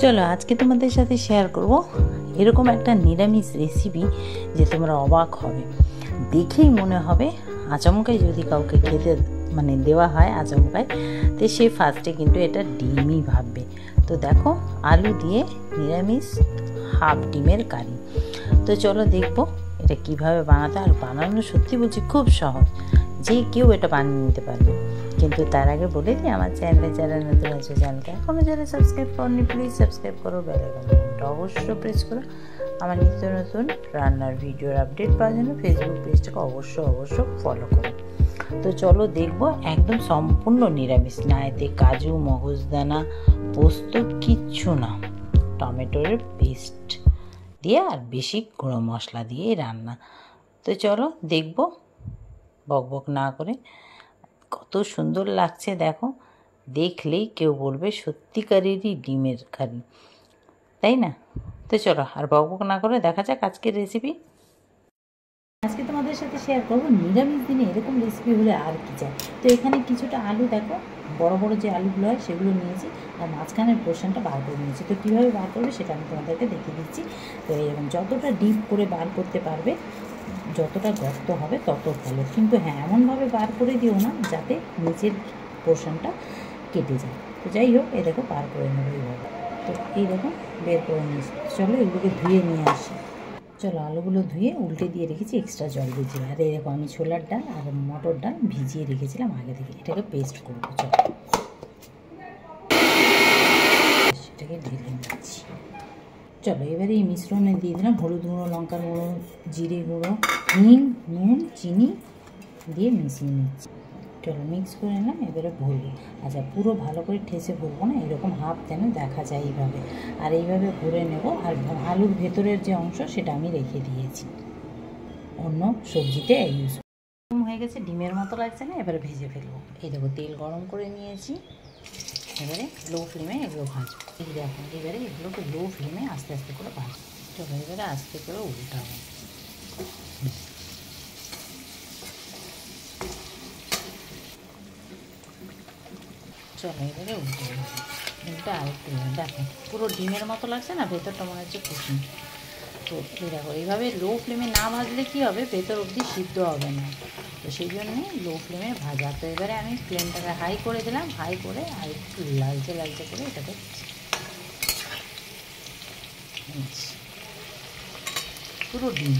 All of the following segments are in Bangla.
চলো আজকে তোমাদের সাথে শেয়ার করব এরকম একটা নিরামিষ রেসিপি যে তোমরা অবাক হবে। দেখেই মনে হবে আচমকাই যদি কাউকে খেতে দেওয়া হয় আচমকায়, তো সে ফার্স্টে কিন্তু এটা ডিমই ভাববে। তো দেখো, আলু দিয়ে নিরামিষ হাফ ডিমের কারি। তো চলো দেখবো এটা কিভাবে বানাতে। আর বানানো সত্যি বলছি খুব সহজ, যে কেউ এটা বানিয়ে নিতে পারবে। কিন্তু তার আগে বলে দিই, আমার চ্যানেলে যারা নতুন আছে, চ্যানেলকে এখনও যারা সাবস্ক্রাইব করনি প্লিজ সাবস্ক্রাইব করো, বেল আইকনটা অবশ্যই প্রেস করো। আমার নিত্য নতুন রান্নার ভিডিওর আপডেট পাওয়ার জন্য ফেসবুক পেজটাকে অবশ্যই ফলো করো। তো চলো দেখবো, একদম সম্পূর্ণ নিরামিষ, না এতে কাজু মগজদানা পোস্ত কিচ্ছু না, টমেটোর পেস্ট দিয়ে আর বেশি গুঁড়ো মশলা দিয়ে রান্না। তো চলো দেখবো বকবক না করে। কত সুন্দর লাগছে দেখো, দেখলেই কেউ বলবে সত্যিকারেরই ডিমের কারি, তাই না? তো চলো আর বকবক না করে দেখা যাক আজকের রেসিপি। আজকে তোমাদের সাথে শেয়ার করবো নিরামিষ দিনে এরকম রেসিপি হলে আর কি চাই। তো এখানে কিছুটা আলু, দেখো বড় বড় যে আলুগুলো হয় সেগুলো নিয়েছি, আর মাঝখানের পোর্শনটা বার করে নিয়েছি। তো কীভাবে বার করবে সেটা আমি তোমাদেরকে দেখিয়ে দিচ্ছি। তো এরকম যতটা ডিপ করে বার করতে পারবে, যতটা গর্ত হবে তত ভালো, কিন্তু হ্যাঁ এমনভাবে বার করে দিও না যাতে নিচের পোর্শনটা কেটে যায়। তো যাই হোক, এই দেখো বার করে নেবো এইভাবে। তো এই দেখো বের করে নিয়েছি। চলো এগুলোকে ধুয়ে নিয়ে আসি। চলো আলুগুলো ধুয়ে উল্টে দিয়ে রেখেছি এক্সট্রা জল ভিজিয়ে। আর এই দেখো আমি ছোলার ডাল আর মটর ডাল ভিজিয়ে রেখেছিলাম আগে থেকে, এটাকে পেস্ট করবো। চলো সেটাকে ঢেলে নিচ্ছি। চলো এবারে এই মিশ্রণে দিয়ে দিলাম হলুদ গুঁড়ো, লঙ্কার গুঁড়ো, জিরে গুঁড়ো, হিং, নুন, চিনি দিয়ে মিশিয়ে নিচ্ছি। চলো মিক্স করে নিলাম, এবারে ভরবো। আচ্ছা পুরো ভালো করে ঠেসে ভরবো না, এরকম হাফ যেন দেখা যায় এইভাবে। আর এইভাবে ভরে নেব। আর আলুর ভেতরের যে অংশ সেটা আমি রেখে দিয়েছি, অন্য সবজিতে ইউজ হয়ে গেছে। ডিমের মতো লাগছে না? এবারে ভেজে ফেলবো। এই দেখো তেল গরম করে নিয়েছি, এবারে লো ফ্লেমে এগুলো ভাজবো। এই দেখো এবারে এগুলোকে লো ফ্লেমে আস্তে আস্তে করে ভাজবো। চলো এবারে আস্তে করে উল্টাবো। চলো এবারে উল্টে ডিমটা আরেকটু দেখো পুরো ডিমের মতো লাগছে না, ভেতরটা মনে হচ্ছে কুসুম। তো এই দেখো এইভাবে লো ফ্লেমে না ভাজলে কী হবে, ভেতর অবধি সিদ্ধ হবে না। তো সেই জন্যে লো ফ্লেমে ভাজা। তো এবারে আমি ফ্লেমটাকে হাই করে দিলাম, হাই করে আর একটু লালচে লালচে করে এটাকে পুরো ডিম।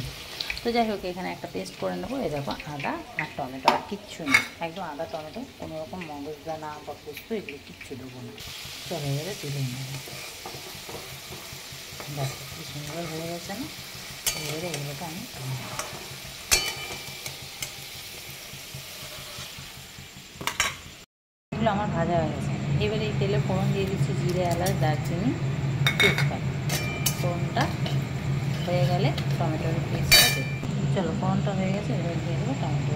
তো যাই হোক এখানে একটা পেস্ট করে নেবো। এই দেখো আদা আর টমেটো, আর কিচ্ছু নেই, একদম আদা টমেটো, কোনো রকম মগজদানা বা পোস্ত এগুলো কিচ্ছু দেবো না। চলো এবারে তুলে নেবো। দেখো কি সুন্দর হয়ে গেছে না? এবারে এগুলোকে আমি এগুলো আমার ভাজা হয়ে গেছে। এবারে এই তেলে ফোড়ন দিয়ে দিচ্ছি জিরে, এলাচ, দারচিনি, তেজপাতা। ফোড়নটা হয়ে গেলে টমেটোর পেস্টটা দেবো। চলো ফোড়নটা হয়ে গেছে, এবার দিয়ে দেবো টমেটো।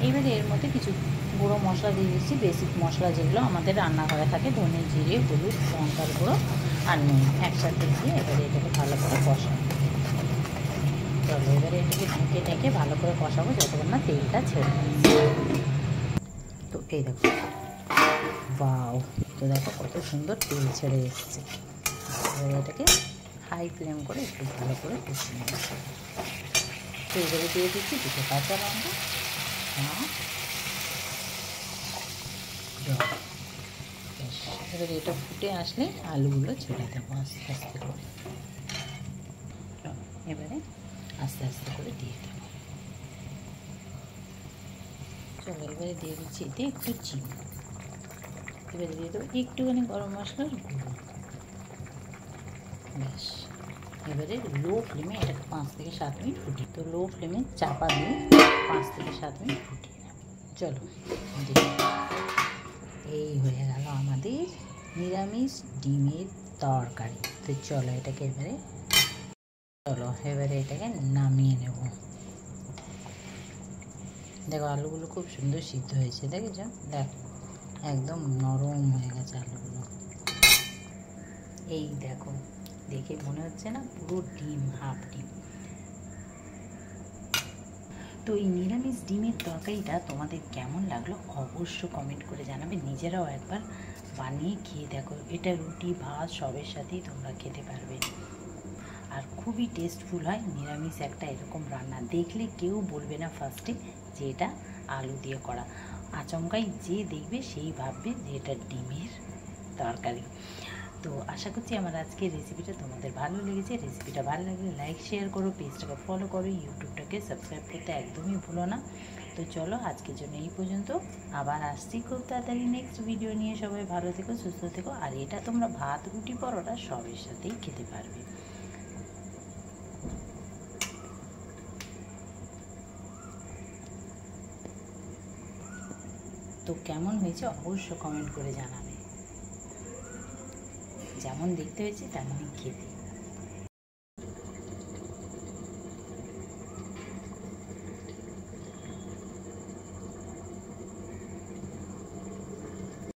এবারে এর মধ্যে কিছু গুঁড়ো মশলা দিয়ে দিচ্ছি, বেসিক মশলা যেগুলো আমাদের রান্নাঘরে থাকে, ধনে, জিরে, হলুদ, লঙ্কার গুঁড়ো আর নুন একসাথে দিয়ে এবারে এটাকে ভালো করে কষাবো। চলো এবারে এটাকে ঢেকে ঢেকে ভালো করে কষাবো যতক্ষণ না তেলটা ছেড়ে দিচ্ছি। তো এই দেখো বাও, তো দেখো কত সুন্দর তেল ছেড়ে এসছে। এবারে এটাকে হাই ফ্লেম করে একটু ভালো করে কষিয়ে নেব। তো এবারে দিয়ে দিচ্ছি দুটো কাঁচা লঙ্কা, এবারে এটা ফুটে আসলে আলুগুলো ছেড়ে দেবো আস্তে আস্তে করে। এবারে আস্তে আস্তে করে দিয়ে দেবো। চলো এবারে দিয়ে দিচ্ছি এতে একটু চিনি, এবারে দিয়ে দেবো একটুখানি গরম মশলার গুঁড়ো। ব্যাস এবারে লো ফ্লেমে এটাকে 5 থেকে 7 মিনিট ফুটিয়ে, তো লো ফ্লেমে চাপা দিয়ে 5 থেকে 7 মিনিট ফুটিয়ে নেব। চলো এই হয়ে গেল আমাদের নিরামিষ ডিমের তরকারি। তো চলো এটাকে এটাকে নামিয়ে নেব। দেখো আলুগুলো খুব সুন্দর সিদ্ধ হয়েছে, দেখেছো? দেখো একদম নরম হয়ে গেছে আলুগুলো। এই দেখো দেখে মনে হচ্ছে না পুরো ডিম, হাফ ডিম। তো এই নিরামিষ ডিমের তরকারিটা তোমাদের কেমন লাগলো অবশ্য কমেন্ট করে জানাবে। নিজেরাও একবার বানিয়ে খেয়ে দেখো, এটা রুটি ভাত সবের সাথেই তোমরা খেতে পারবে। আর খুবই টেস্টফুল হয় নিরামিষ একটা এরকম রান্না। দেখলে কেউ বলবে না ফার্স্টে যে এটা আলু দিয়ে করা, আচমকাই যে দেখবে সেই ভাববে যে এটা ডিমের তরকারি। তো আশা করছি আমার আজকের রেসিপিটা তোমাদের ভালো লেগেছে। রেসিপিটা ভালো লাগলে লাইক শেয়ার করো, পেজটাকে ফলো করো, ইউটিউবটাকে সাবস্ক্রাইব করতে একদমই ভুলো না। তো চলো আজকের জন্য এই পর্যন্ত, আবার আসছি খুব তাড়াতাড়ি নেক্সট ভিডিও নিয়ে। সবাই ভালো থেকো, সুস্থ থেকো। আর এটা তোমরা ভাত রুটি পরোটা সবের সাথেই খেতে পারবে। তো কেমন হয়েছে অবশ্য কমেন্ট করে জানাবে। যেমন দেখতে হয়েছে তেমনই খেতে।